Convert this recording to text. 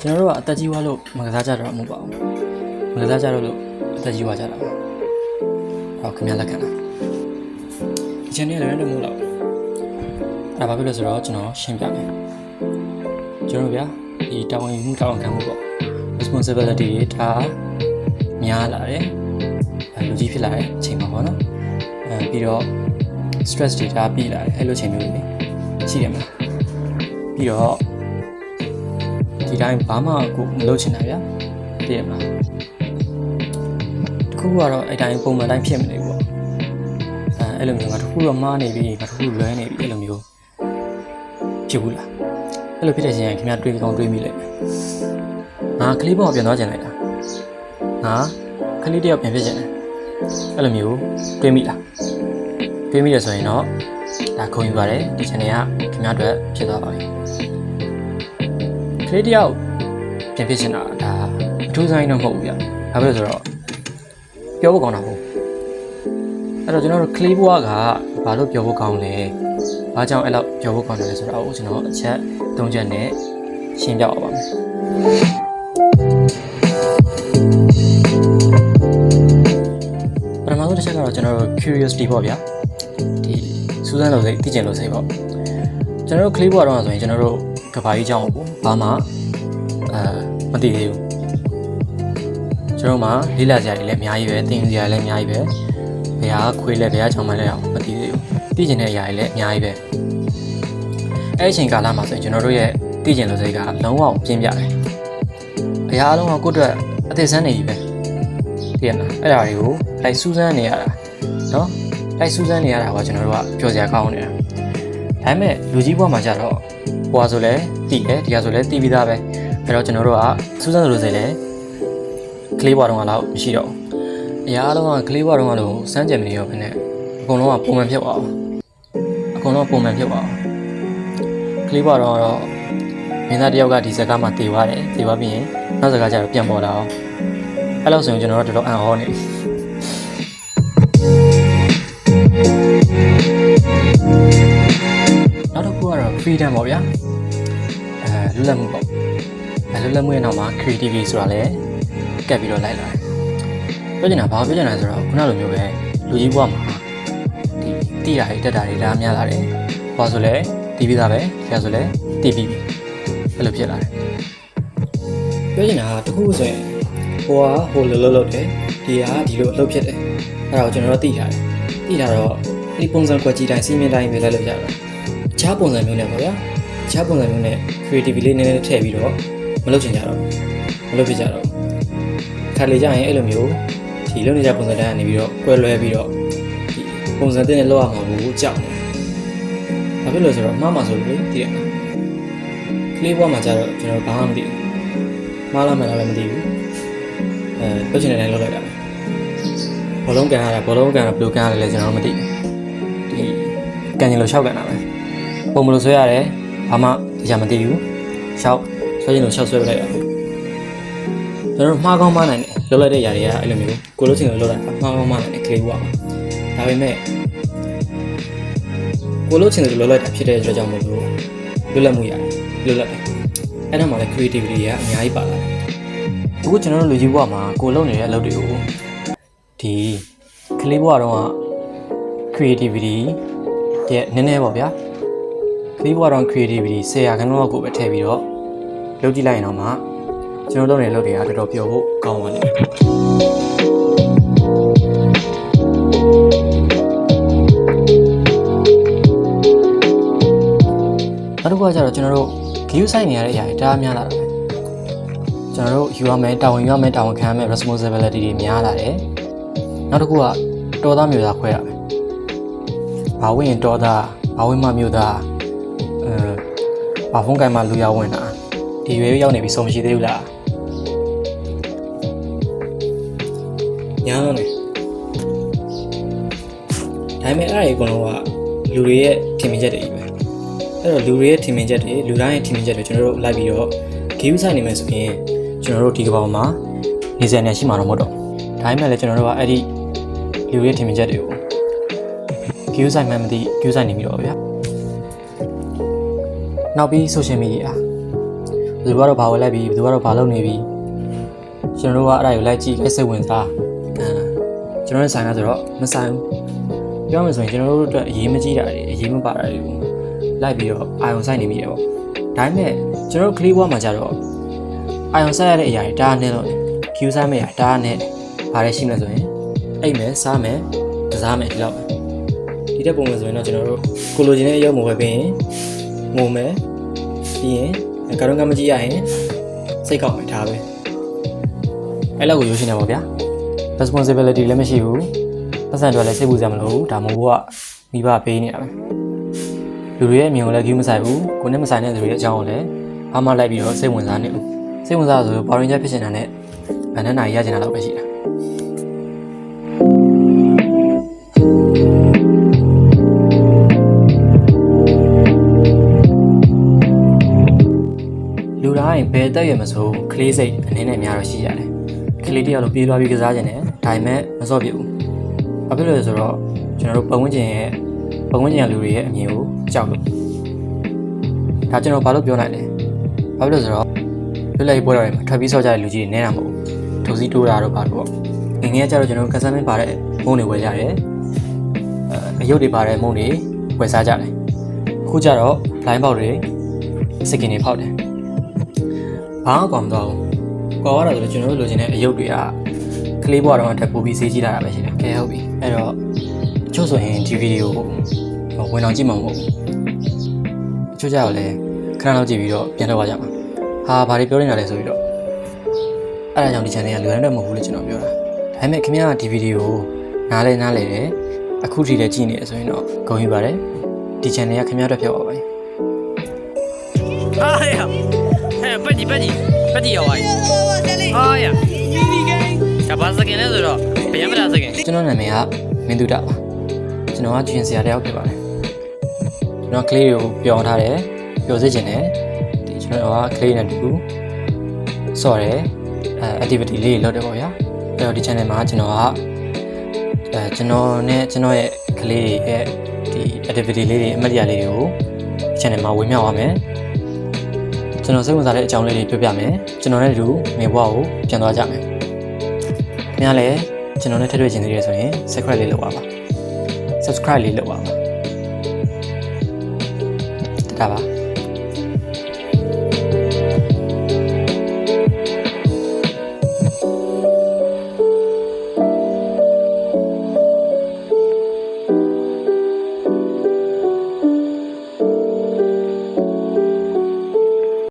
ကျွန်တော်တို့ကအသက်ကြီးွားလို့မကစားကြတော့မဟုတ်ပါဘူးမကစားကြတော့လို့အသက်ကြီးွားကြတာပါဟောခင်ဗျာလက်ခံလားဒီ channel လည်းလည်းမဟုတ်တော့အဲ့ဘာဖြစ်လို့ဆိုတော့ကျွန်တော်ရှင်းပြမယ်ကျွန်တော်ဗျာဒီတာဝန်ယူမှုတာဝန်ခံမှုပေါ့ responsibility တွေဒါများလာတယ်လူကြီးဖြစ်လာတဲ့အချိန်မှာပေါ့နော်ပြီးတော့ stress တွေဒါပြီးလာတယ်အဲ့လိုချိန်မျိုးတွေရှိတယ်မလားပြီးတော့ဒီတိုင်းဘာမှကိုမလုပ်ချင်တာဗျာသိရမလားတခုကတော့အဲ့တိုင်းပုံမှန်တိုင်းဖြစ်မနေဘူးပေါ့အဲ့လိုမျိုးကတခုတော့မှားနေပြီတခုလွဲနေပြီအဲ့လိုမျိုးဖြစ်ဘူးလားအဲ့လိုဖြစ်တဲ့ချိန်ကခင်ဗျာတွေးကောင်းတွေးမိလိုက်မယ်ငါကလေးပေါ်ပြန်သွားကြလိုက်တာငါကလေးတယောက်ပြန်ဖြစ်ချင်တယ်အဲ့လိုမျိုးတွေးမိလားတွေးမိရဆိုရင်တော့ဒါခုံယူပါတယ်ဒီ channel ကခင်ဗျားတို့ဖြစ်သွားပါပြီကလေးတယောက်ပြန်ဖြစ်ချင်တာဒါအထူးဆိုင်တော့မဟုတ်ဘူးဗျဘာဖြစ်လို့ဆိုတော့ပြောဖို့ကောင်းတာမဟုတ်အဲ့တော့ကျွန်တော်တို့ကလေးဘွားကဘာလို့ပြောဖို့ကောင်းလဲဘာကြောင့်အဲ့လောက်ပြောဖို့ကောင်းတယ်လဲဆိုတော့ကျွန်တော်အချက်၃ချက်နဲ့ရှင်းပြပါမယ်ပထမဆုံးတစ်ချက်ကတော့ကျွန်တော်တို့ curiosity ပေါ့ဗျာဒီစူးစမ်းလို့စိတ်သိကျင်လို့စိတ်ပေါ့ကျွန်တော်တို့ကလေးဘွားတော့ဆိုရင်ကျွန်တော်တို့ကဘာကြီးကြောင်းပေါ့ဘာမှမသိသေးဘူးကျွန်တော်မှလေးလာစရာတွေလည်းအများကြီးပဲသင်စရာလည်းအများကြီးပဲဘယ်ဟာခွေးလဲဘယ်ဟာချောင်းမလဲအောင်မသိသေးဘူးသိကျင်တဲ့အရာတွေလည်းအများကြီးပဲအဲ့ဒီအချိန်ကာလမှာဆိုရင်ကျွန်တော်တို့ရဲ့သိကျင်လို့စိတ်ကလုံးဝပြင်းပြတယ်အရာအလုံးကကိုယ့်အတွက်အသက်ဆန်းနေပြီပဲသိရမလားအဲ့ဒါတွေကိုလိုက်စူးစမ်းနေရတာနော်လိုက်စူးစမ်းနေရတာကကျွန်တော်တို့ကပျော်စရာကောင်းနေတာဒါပေမဲ့လူကြီးဘဝမှာကြတော့ဘွာဆိုလဲတည်တယ်ဒီကဆိုလဲတည်ပြီးသားပဲအဲ့တော့ကျွန်တော်တို့ကစူးစမ်းလို့ဆိုလဲကလေးဘွာတော့ကတော့မရှိတော့ဘူးအရာအလုံးကကလေးဘွာတော့ကတော့စမ်းကြံမနေရောပဲနဲ့အကုန်လုံးကပုံမှန်ဖြစ်သွားအောင်အကုန်လုံးပုံမှန်ဖြစ်သွားအောင်ကလေးဘွာတော့မင်းသားတယောက်ကဒီစကားမှတည်သွားတယ်တည်သွားပြီးရင်နောက်စကားကျတော့ပြန်ပေါ်လာအောင်အဲ့လိုဆိုရင်ကျွန်တော်တို့တော်တော်အံ့ဩနေနောက်တစ်ခုကတော့ freedom ပေါ့ဗျာလွတ်လပ်မှုပေါ့လွတ်လပ်မှုရဲ့နောက်မှာ creativity ဆိုတာလည်းကပ်ပြီးတော့လိုက်လာတယ်ပြောချင်တာဘာပြောချင်တာဆိုတော့ခုနလိုမျိုးပဲလူကြီးဘဝမှာဒီတိတာတွေတက်တာတွေဒါများလာတယ်ဘာဆိုလဲတီးပြီးသားပဲဆရာဆိုလဲတီးပြီးပြီအဲ့လိုဖြစ်လာတယ်ပြောချင်တာကတခုဆိုရင်ဟိုကဟိုလိုလုပ်တယ်ဒီကဒီလိုအလုပ်ဖြစ်တယ်အဲ့ဒါကိုကျွန်တော်တို့သိထားတယ်သိထားတော့ဒီပုံစံကွက်ကြီးတိုင်းစီမင်းတိုင်းပဲလိုက်လို့ရတော့အခြားပုံစံမျိုးနဲ့ပေါ့ဗျာအခြားပုံစံမျိုးနဲ့ creativity လေးနည်းနည်းထည့်ပြီးတော့မလုပ်ချင်ကြတော့မလုပ်ဖြစ်ကြတော့ခါလေကြရင်အဲ့လိုမျိုးဒီလုပ်နေကြပုံစံတိုင်းကနေပြီးတော့ကွဲလွဲပြီးတော့ဒီပုံစံတဲ့နဲ့လောက်ရမှာကိုကြောက်နေဘာဖြစ်လို့ဆိုတော့မှားမှာဆိုလို့သိတယ်မလားကလေးဘွားမှာကြတော့ကျွန်တော်ဘာမှမသိဘူးမှားလားမှန်လားလည်းမသိဘူးလုပ်ချင်တဲ့တိုင်းလုပ်လိုက်တာပဲဘောလုံးကန်ရတာဘောလုံးကန်တော့ဘယ်လိုကန်ရလဲကျွန်တော်မသိဘူးဒီကန်ရင်လို့ရှောက်ကန်တာပဲပုံမလို့ဆွဲရတယ်ဘာမှတရားမသိဘူးရှောက်ဆွဲရင်လို့ရှောက်ဆွဲလိုက်တာကျွန်တော်မှားကောင်းမှားနိုင်တယ်လုပ်လိုက်တဲ့ຢာတွေကအဲ့လိုမျိုးကိုလို့ချင်လို့လုပ်တာမှားကောင်းမှားနိုင်တယ်ကလေးဘွားမှာဒါပေမဲ့ကိုလို့ချင်တယ်လုပ်လိုက်တာဖြစ်တဲ့အတွက်ကြောင့်မလို့လွတ်လပ်မှုရတယ်လွတ်လပ်တယ်အဲ့ဒါမှလည်း creativity တွေကအများကြီးပါလာတယ်အခုကျွန်တော်တို့လူကြီးဘဝမှာကိုလုပ်နေတဲ့အလုပ်တွေကိုဒီကလေးဘဝတော့ creativity တဲ့နည်းနည်းပေါ့ဗျာကလေးဘဝတော့ creativity 10%လောက်ကိုပဲထည့်ပြီးတော့လုပ်ကြည့်လိုက်ရင်တော့မှကျွန်တော်လုပ်နေတဲ့လုပ်တွေကတော်တော်ပျော်ဖို့ကောင်းပါလိမ့်မယ်နောက်တစ်ခုကကျတော့ကျွန်တော်တို့ view site နေရတဲ့အရာတွေတအားများလာတာပဲကျွန်တော်တို့ယူရမယ်တာဝန်ယူရမယ်တာဝန်ခံရမယ် responsibility တွေများလာတယ်နောက်တစ်ခုကတော်သားမျိုးသားခွဲရမယ်ဘာဝင်ရင်တော်သားဘာဝင်မှမျိုးသားဘာဖုန်းကိုင်မှလူရဝင်တာဒီရွယ်ရောက်နေပြီစုံမရှိသေးဘူးလားညာတော့နေဒါပေမဲ့အဲ့ဒီအကုန်လုံးကလူတွေရဲ့ထင်မြင်ချက်တွေကြီးပဲအဲ့တော့လူတွေရဲ့ထင်မြင်ချက်တွေလူတိုင်းရဲ့ထင်မြင်ချက်တွေကျွန်တော်တို့လိုက်ပြီးတော့ view site နေမယ်ဆိုရင်ကျွန်တော်တို့ဒီကဘာမှာနေစရာနေရှိမှာတော့မဟုတ်တော့ဒါပေမဲ့လည်းကျွန်တော်တို့ကအဲ့ဒီလူရဲ့ထင်မြင်ချက်တွေကို view site မှမသိ view site နေပြီးတော့ဗျာနောက်ပြီး social media ဘယ်သူကတော့ဘာဝယ်လိုက်ပြီဘယ်သူကတော့ဘာလုပ်နေပြီကျွန်တော်တို့ကအဲ့ဒါကိုလိုက်ကြည့်လိုက်စိတ်ဝင်စားကျွန်တော်တို့ဆိုင်ရဆိုတော့မဆိုင်ဘူးပြောမယ်ဆိုရင်ကျွန်တော်တို့အတွက်အရေးမကြီးတာတွေအရေးမပါတာတွေကိုလိုက်ပြီးတော့အာယုံဆိုင်နေမိတယ်ပေါ့ဒါပေမဲ့ကျွန်တော်တို့ကလေးဘွားမှာကြတော့အာယုံဆိုင်ရတဲ့အရာတွေဒါနဲ့တော့ကျူးစားမယ့်အရာဒါနဲ့ဘာလဲရှိမလဲဆိုရင်အိတ်မယ်စားမယ်ကစားမယ်ဒီလောက်ပဲဒီတက်ပုံမှန်ဆိုရင်တော့ကျွန်တော်တို့ကိုလိုချင်တဲ့အရုပ်မဝယ်ပေးရင်ငုံမယ်ပြီးရင်ကာရုံးကမကြည့်ရရင်စိတ်ကောက်မယ်ဒါပဲအဲ့လောက်ကိုရိုးရှင်းတယ်ပေါ့ဗျာ responsibility လည်းမရှိဘူးပတ်စံတွေလည်းစိတ်ပူစရာမလိုဘူးဒါမို့ဘိုးကမိဘပေးနေတာပဲလူတွေရဲ့အမြင်ကိုလည်းကြည့်မဆိုင်ဘူးကိုနဲ့မဆိုင်တဲ့လူတွေရဲ့အကြောင်းကိုလည်းအားမလိုက်ပြီးတော့စိတ်ဝင်စားနေဘူးစိတ်ဝင်စားဆိုတော့ Power Ranger ဖြစ်နေတာနဲ့ဘန်နနာရချင်တာတော့ပဲရှိတာလူတိုင်းဘယ်တက်ရမဆိုကလေးစိတ်အနေနဲ့များတော့ရှိရတယ်ကလေးတယောက်လိုပြေးသွားပြီးကစားခြင်းနဲ့ဒါပေမဲ့မစော့ပြဘူးဘာဖြစ်လို့လဲဆိုတော့ကျွန်တော်တို့ပတ်ဝန်းကျင်လူတွေရဲ့အမြင်ကိုကြောက်လို့ဒါကျွန်တော်ဘာလို့ပြောနိုင်လဲဘာဖြစ်လို့ဆိုတော့လွတ်လပ်ရေးပွဲတော်တွေမှာထွက်ပြီးစော့ကြတဲ့လူကြီးတွေနဲတာမဟုတ်ဘူးထုံစည်းတိုးတာတော့ဘာလို့ပေါ့ငယ်ငယ်ကျတော့ကျွန်တော်ကစားမင်းပါတဲ့မုံတွေဝယ်ကြတယ်အယုတ်တွေပါတဲ့မုံတွေဝယ်စားကြတယ်အခုကျတော့ line ပေါက်တွေစကင်တွေဖောက်တယ်ဘာမှကောင်းမသွားဘူးကော်ရတာဆိုတော့ကျွန်တော်တို့လိုချင်တဲ့အယုတ်တွေကကလေးဘွားတော့အထက်ပို့ပြီးဈေးကြီးလာတာပဲရှိတယ်ကဲဟုတ်ပြီအဲ့တော့တချို့ဆိုရင်ဒီဗီဒီယိုဝင်အောင်ကြည့်မှာမဟုတ်ဘူးတချို့ကြောက်လဲခဏလောက်ကြည့်ပြီးတော့ပြန်တော့ကြမှာဟာဘာတွေပြောနေတာလဲဆိုပြီးတော့အဲ့ဒါကြောင့်ဒီ channel ကလွယ်တဲ့မဟုတ်ဘူးလို့ကျွန်တော်ပြောတာဒါပေမဲ့ခင်ဗျားကဒီဗီဒီယိုနားလဲတယ်အခုထိလည်းကြည့်နေရဆိုရင်တော့ဂုဏ်ယူပါတယ်ဒီ channel ကခင်ဗျားတို့ပြောပါမယ်哎呀，哎，别急要啊！哎呀，这把事情来说了，别没得事情。ကျွန်တော်နာမည်ကမင်းသူတာပါကျွန်တော်ကဂျင်ဆရာတယောက်ဖြစ်ပါတယ်ကျွန်တော်ကလေးတွေကိုပြောင်းထားတယ်ပျော်စေချင်တယ်ဒီကျွန်တော်ကကလေးနဲ့တူဆော့တယ်activity လေးတွေလုပ်တယ်ပေါ့ဗျာအဲ့တော့ဒီ channel မှာကျွန်တော်ကကျွန်တော်နဲ့ကျွန်တော်ရဲ့ကလေးတွေရဲ့ဒီ activity လေးတွေအမှတ်တရလေးတွေကို channel မှာဝေမျှသွားမယ်ကျွန်တော်စိတ်ဝင်စားတဲ့အကြောင်းလေးတွေပြောပြမယ်ကျွန်တော်နဲ့တူနေဘွားကိုပြန်သွားကြမယ်ခင်ဗျားလည်းကျွန်တော်နဲ့ထပ်တွေ့ချင်သေးတယ်ဆိုရင် subscribe လေးလုပ်ပါ subscribe လေးလုပ်